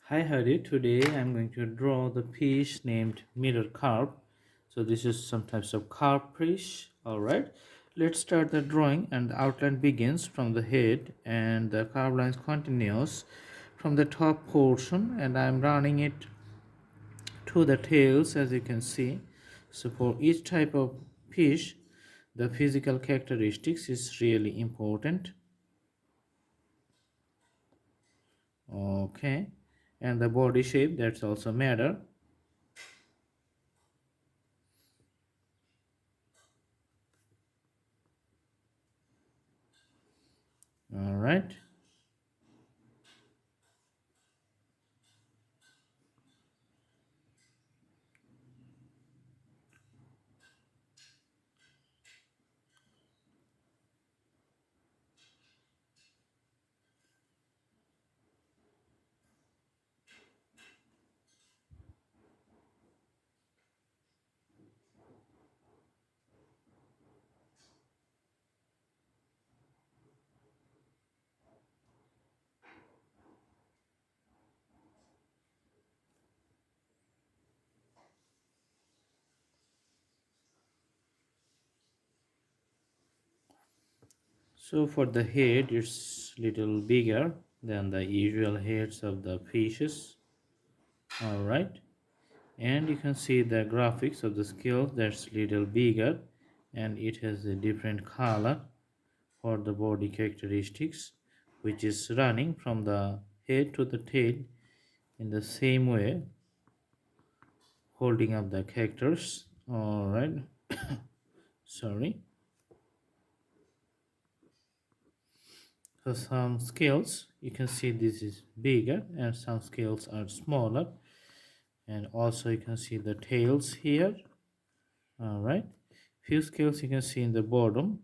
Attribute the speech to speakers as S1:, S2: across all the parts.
S1: Hi Hari, today I'm going to draw the fish named mirror carp. So this is some types of carp fish. Alright, let's start the drawing, and the outline begins from the head and the carp lines continues from the top portion, and I'm running it to the tails as you can see. So for each type of fish, the physical characteristics is really important. Okay, and the body shape, that's also matter. All right. So for the head, it's little bigger than the usual heads of the fishes. All right, and you can see the graphics of the scales, that's little bigger, and it has a different color for the body characteristics, which is running from the head to the tail in the same way, holding up the characters. All right, sorry. So some scales, you can see this is bigger, and some scales are smaller, and also you can see the tails here. All right, few scales you can see in the bottom.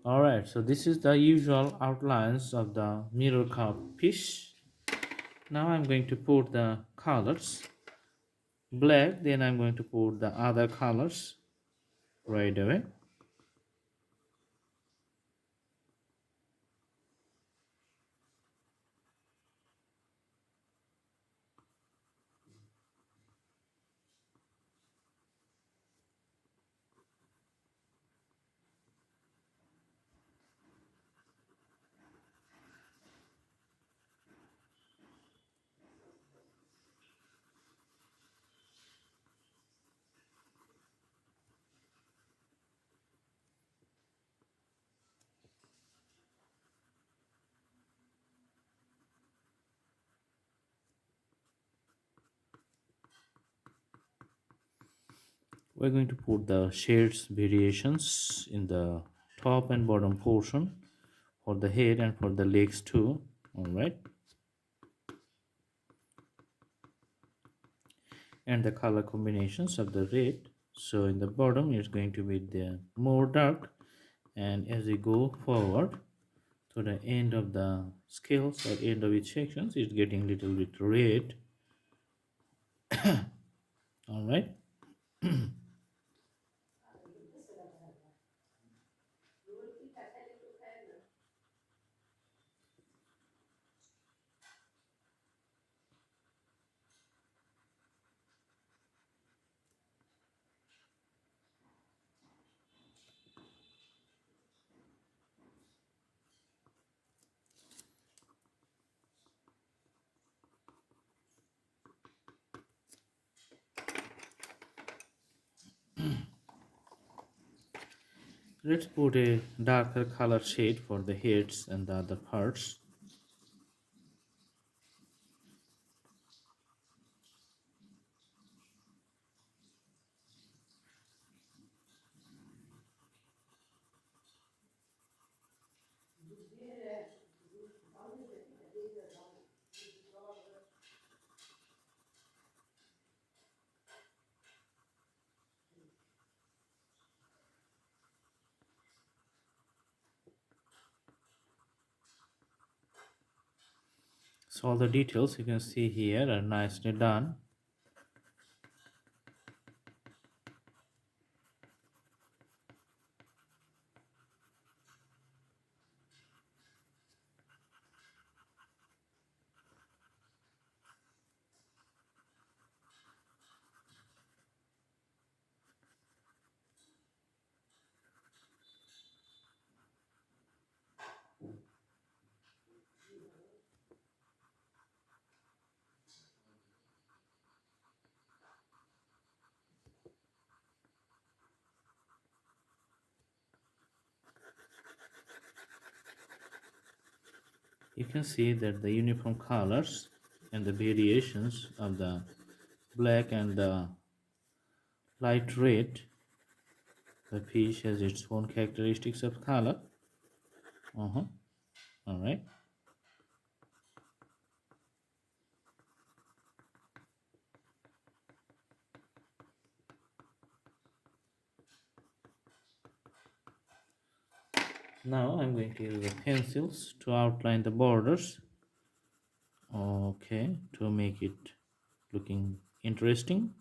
S1: All right, so this is the usual outlines of the mirror carp fish. Now I'm going to put the colors black, then I'm going to put the other colors right away. We're going to put the shades variations in the top and bottom portion for the head and for the legs too. All right, and the color combinations of the red. So in the bottom it's going to be the more dark, and as we go forward to the end of the scales at end of each sections, it's getting little bit red. All right, let's put a darker color shade for the heads and the other parts. So all the details you can see here are nicely done. You can see that the uniform colors and the variations of the black and the light red. The fish has its own characteristics of color. All right. Now I'm going to use the pencils to outline the borders. Okay, to make it looking interesting.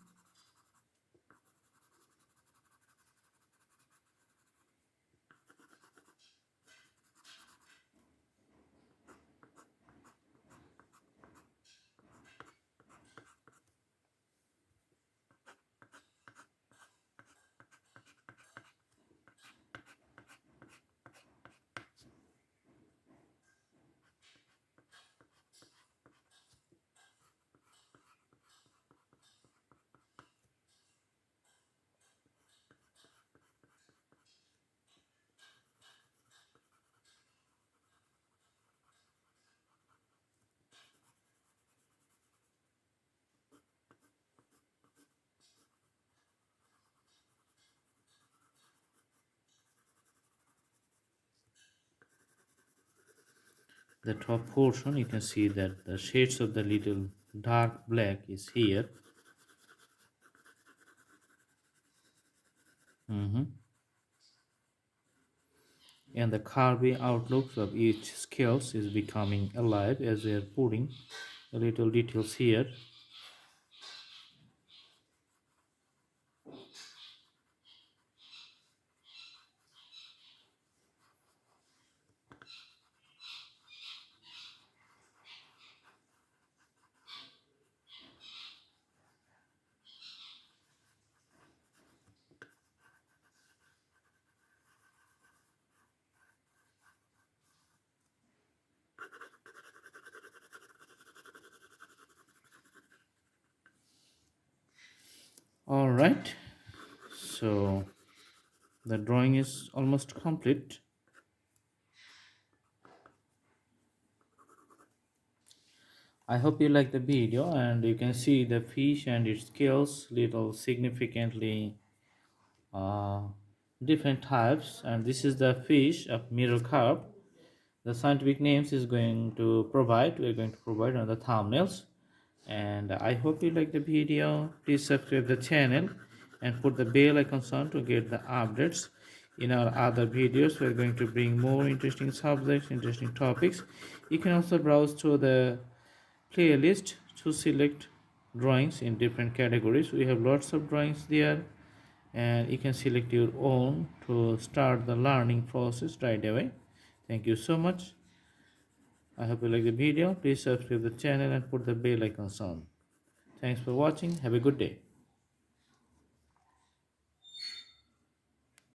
S1: The top portion, you can see that the shades of the little dark black is here. And the curvy outlooks of each scales is becoming alive as we are putting the little details here. All right, so the drawing is almost complete. I hope you like the video, and you can see the fish and its scales little significantly uh, different types, and this is the fish of mirror carp. The scientific names is going to provide we're going to provide on the thumbnails, and I hope you like the video. Please subscribe the channel and put the bell icon on to get the updates. In our other videos we're going to bring more interesting subjects, interesting topics. You can also browse through the playlist to select drawings in different categories. We have lots of drawings there, and you can select your own to start the learning process right away. Thank you so much. I hope you like the video. Please subscribe the channel and put the bell icon on. Thanks for watching. Have a good day.